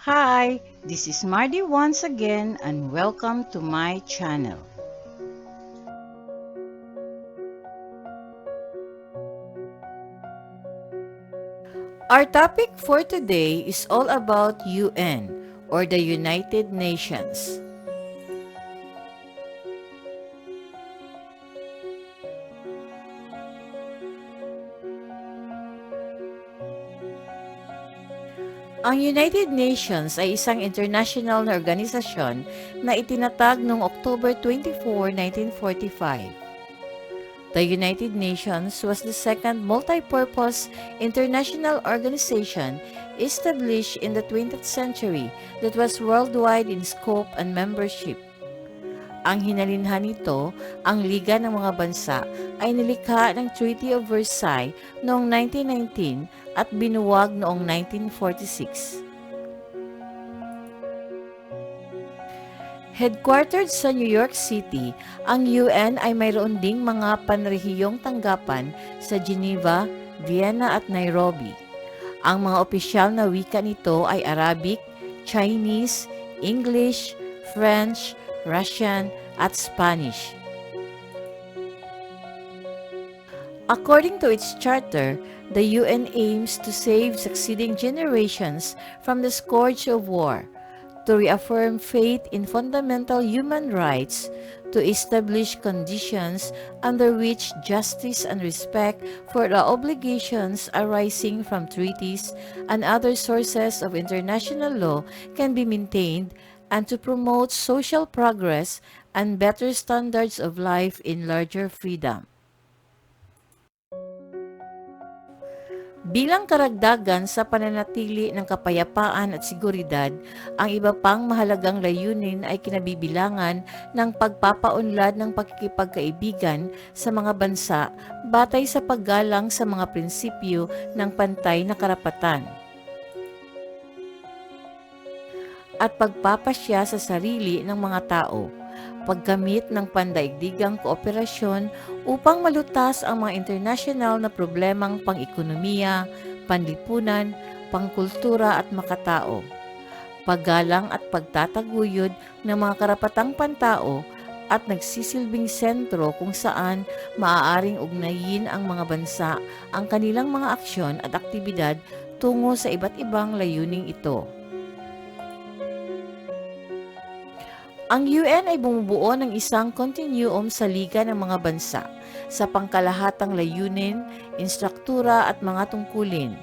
Hi, this is Mardi once again and welcome to my channel. Our topic for today is all about UN or the United Nations. Ang United Nations ay isang international na organisasyon na itinatag noong October 24, 1945. The United Nations was the second multi-purpose international organization established in the 20th century that was worldwide in scope and membership. Ang hinalinhan nito, ang Liga ng mga Bansa, ay nilikha ng Treaty of Versailles noong 1919 at binuwag noong 1946. Headquartered sa New York City, ang UN ay mayroon ding mga panrehiyong tanggapan sa Geneva, Vienna at Nairobi. Ang mga opisyal na wika nito ay Arabic, Chinese, English, French, Russian at Spanish. According to its charter, the UN aims to save succeeding generations from the scourge of war, to reaffirm faith in fundamental human rights, to establish conditions under which justice and respect for the obligations arising from treaties and other sources of international law can be maintained, and to promote social progress and better standards of life in larger freedom. Bilang karagdagan sa pananatili ng kapayapaan at seguridad, ang iba pang mahalagang layunin ay kinabibilangan ng pagpapaunlad ng pakikipagkaibigan sa mga bansa batay sa paggalang sa mga prinsipyo ng pantay na karapatan at pagpapasya sa sarili ng mga tao, paggamit ng pandaigdigang kooperasyon upang malutas ang mga internasyonal na problemang pang-ekonomiya, panlipunan, pangkultura at makatao, paggalang at pagtataguyod ng mga karapatang pantao at nagsisilbing sentro kung saan maaaring ugnayin ang mga bansa ang kanilang mga aksyon at aktibidad tungo sa iba't ibang layuning ito. Ang UN ay bumubuo ng isang kontinuum sa liga ng mga bansa sa pangkalahatang layunin, instruktura at mga tungkulin.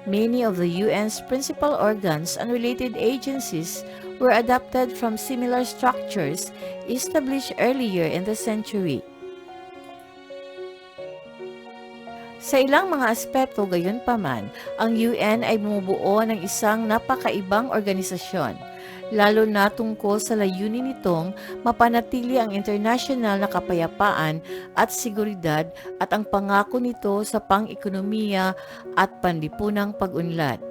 Many of the UN's principal organs and related agencies were adapted from similar structures established earlier in the century. Sa ilang mga aspeto gayunpaman, ang UN ay bumubuo ng isang napakaibang organisasyon, lalo na tungkol sa layunin nitong mapanatili ang internasyonal na kapayapaan at seguridad at ang pangako nito sa pang-ekonomiya at panlipunang pag-unlad.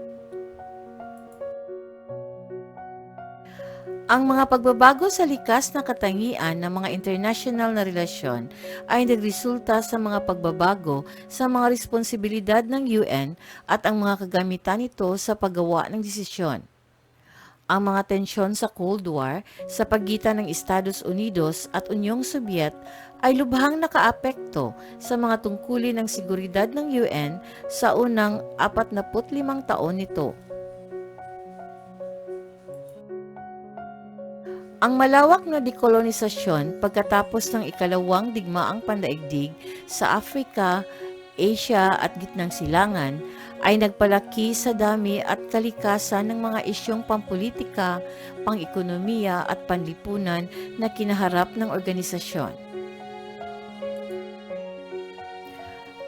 Ang mga pagbabago sa likas na katangian ng mga internasyonal na relasyon ay nagresulta sa mga pagbabago sa mga responsibilidad ng UN at ang mga kagamitan nito sa paggawa ng desisyon. Ang mga tensyon sa Cold War sa pagitan ng Estados Unidos at Unyong Sobyet ay lubhang nakaapekto sa mga tungkulin ng seguridad ng UN sa unang 45 taon nito. Ang malawak na dekolonisasyon pagkatapos ng ikalawang digmaang pandaigdig sa Africa, Asia at Gitnang Silangan ay nagpalaki sa dami at kalikasan ng mga isyong pampolitika, pang-ekonomiya at panlipunan na kinaharap ng organisasyon.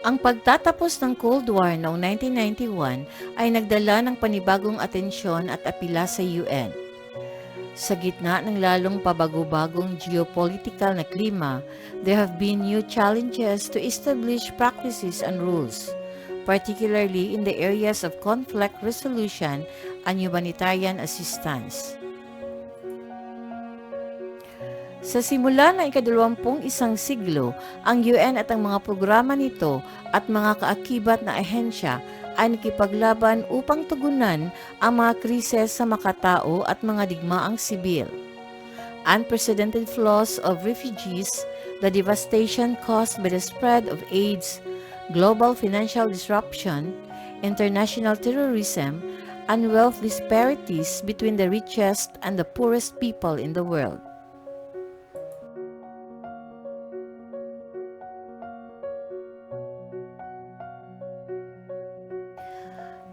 Ang pagtatapos ng Cold War noong 1991 ay nagdala ng panibagong atensyon at apila sa UN. Sa gitna ng lalong pabago-bagong geopolitical na klima, there have been new challenges to establish practices and rules, particularly in the areas of conflict resolution and humanitarian assistance. Sa simula ng ika-21 siglo, ang UN at ang mga programa nito at mga kaakibat na ahensya ay nakipaglaban upang tugunan ang mga krisis sa makatao at mga digmaang sibil. Unprecedented flows of refugees, the devastation caused by the spread of AIDS, global financial disruption, international terrorism, and wealth disparities between the richest and the poorest people in the world.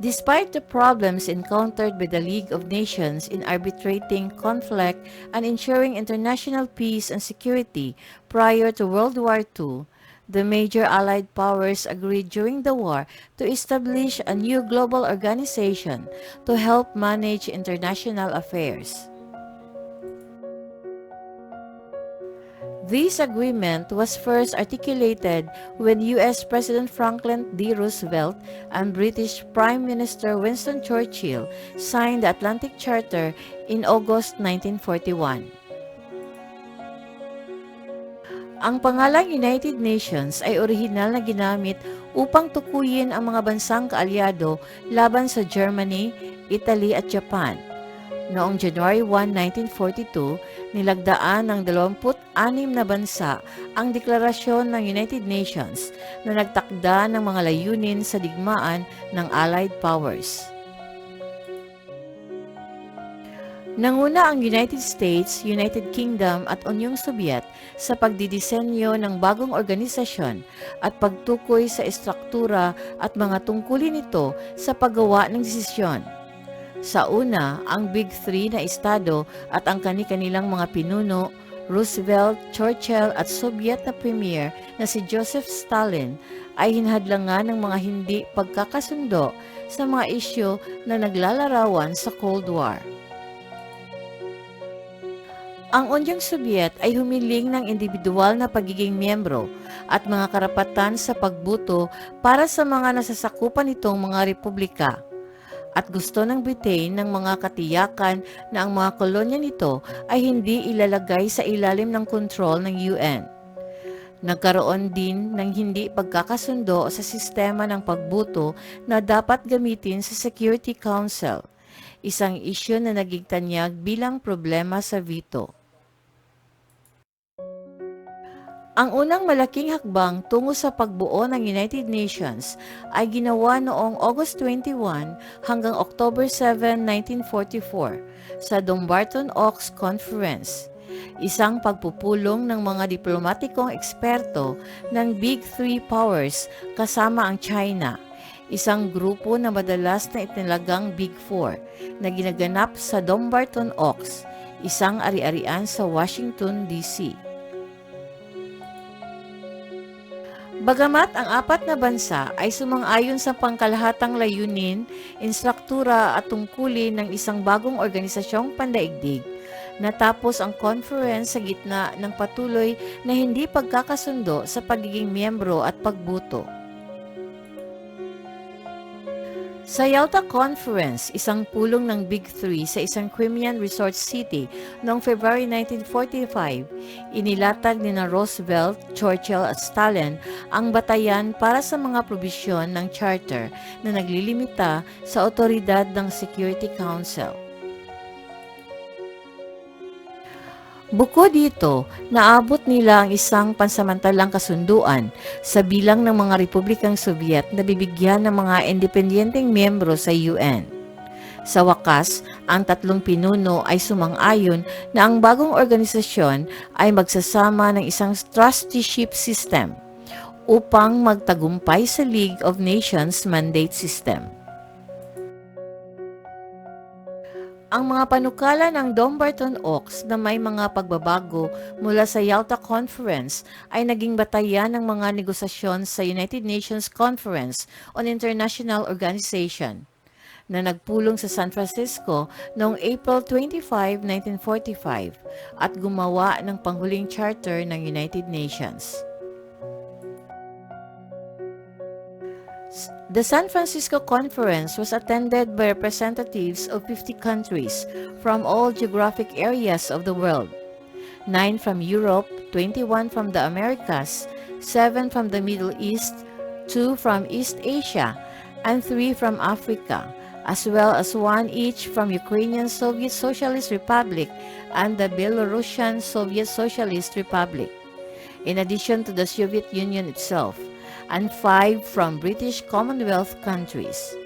Despite the problems encountered by the League of Nations in arbitrating conflict and ensuring international peace and security prior to World War II, the major Allied powers agreed during the war to establish a new global organization to help manage international affairs. This agreement was first articulated when U.S. President Franklin D. Roosevelt and British Prime Minister Winston Churchill signed the Atlantic Charter in August 1941. Ang pangalang United Nations ay orihinal na ginamit upang tukuyin ang mga bansang kaalyado laban sa Germany, Italy at Japan. Noong January 1, 1942, nilagdaan ng 26 na bansa ang deklarasyon ng United Nations na nagtakda ng mga layunin sa digmaan ng Allied Powers. Nanguna ang United States, United Kingdom at Unyong Sobyet sa pagdidisenyo ng bagong organisasyon at pagtukoy sa estruktura at mga tungkulin nito sa paggawa ng desisyon. Sa una, ang Big Three na estado at ang kani-kanilang mga pinuno, Roosevelt, Churchill at Soviet na Premier na si Joseph Stalin ay hinahadlangan ng mga hindi pagkakasundo sa mga isyu na naglalarawan sa Cold War. Ang Unyong Sobyet ay humiling ng individual na pagiging miyembro at mga karapatan sa pagbuto para sa mga nasasakupan nitong mga republika. At gusto ng Britain ng mga katiyakan na ang mga kolonya nito ay hindi ilalagay sa ilalim ng kontrol ng UN. Nagkaroon din ng hindi pagkakasundo sa sistema ng pagbuto na dapat gamitin sa Security Council, isang isyu na naging tanyag bilang problema sa veto. Ang unang malaking hakbang tungo sa pagbuo ng United Nations ay ginawa noong August 21 hanggang October 7, 1944 sa Dumbarton Oaks Conference, isang pagpupulong ng mga diplomatikong eksperto ng Big Three Powers kasama ang China, isang grupo na madalas na itinagang Big Four na ginaganap sa Dumbarton Oaks, isang ari-arian sa Washington, D.C. Bagamat ang apat na bansa ay sumang-ayon sa pangkalahatang layunin, instruktura at tungkulin ng isang bagong organisasyong pandaigdig, natapos ang conference sa gitna ng patuloy na hindi pagkakasundo sa pagiging miyembro at pagbuto. Sa Yalta Conference, isang pulong ng Big Three sa isang Crimean resort city noong February 1945, inilatag ni Roosevelt, Churchill at Stalin ang batayan para sa mga probisyon ng charter na naglilimita sa otoridad ng Security Council. Bukod dito, naabot nila ang isang pansamantalang kasunduan sa bilang ng mga Republikang Soviet na bibigyan ng mga independenteng miyembro sa UN. Sa wakas, ang tatlong pinuno ay sumang-ayon na ang bagong organisasyon ay magsasama ng isang trusteeship system upang magtagumpay sa League of Nations mandate system. Ang mga panukala ng Dumbarton Oaks na may mga pagbabago mula sa Yalta Conference ay naging batayan ng mga negosasyon sa United Nations Conference on International Organization na nagpulong sa San Francisco noong April 25, 1945 at gumawa ng panghuling charter ng United Nations. The San Francisco Conference was attended by representatives of 50 countries from all geographic areas of the world, 9 from Europe, 21 from the Americas, 7 from the Middle East, 2 from East Asia, and 3 from Africa, as well as 1 each from Ukrainian Soviet Socialist Republic and the Belarusian Soviet Socialist Republic, in addition to the Soviet Union itself, and 5 from British Commonwealth countries.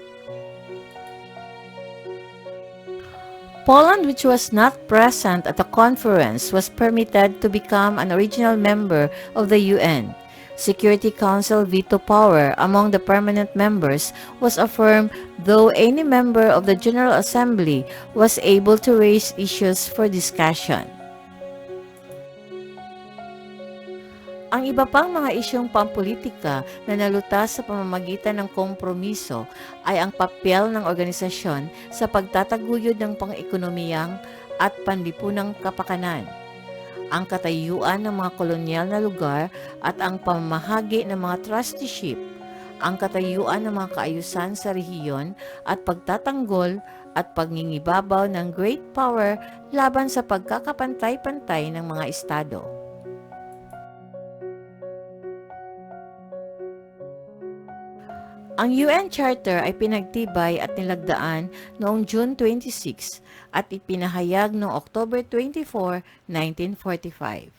Poland, which was not present at the conference, was permitted to become an original member of the UN. Security Council veto power among the permanent members was affirmed, though any member of the General Assembly was able to raise issues for discussion. Ang iba pang mga isyong pampolitika na nalutas sa pamamagitan ng kompromiso ay ang papel ng organisasyon sa pagtataguyod ng pang-ekonomiyang at panlipunang kapakanan, ang katayuan ng mga kolonyal na lugar at ang pamamahagi ng mga trusteeship, ang katayuan ng mga kaayusan sa rehiyon at pagtatanggol at pagningibabaw ng great power laban sa pagkakapantay-pantay ng mga estado. Ang UN Charter ay pinagtibay at nilagdaan noong June 26 at ipinahayag noong October 24, 1945.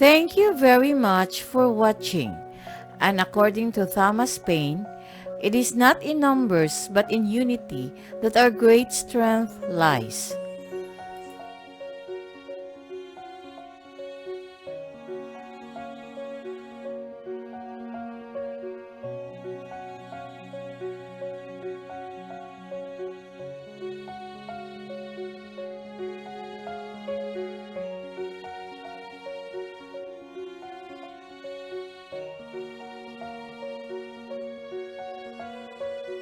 Thank you very much for watching. And according to Thomas Paine, it is not in numbers but in unity that our great strength lies.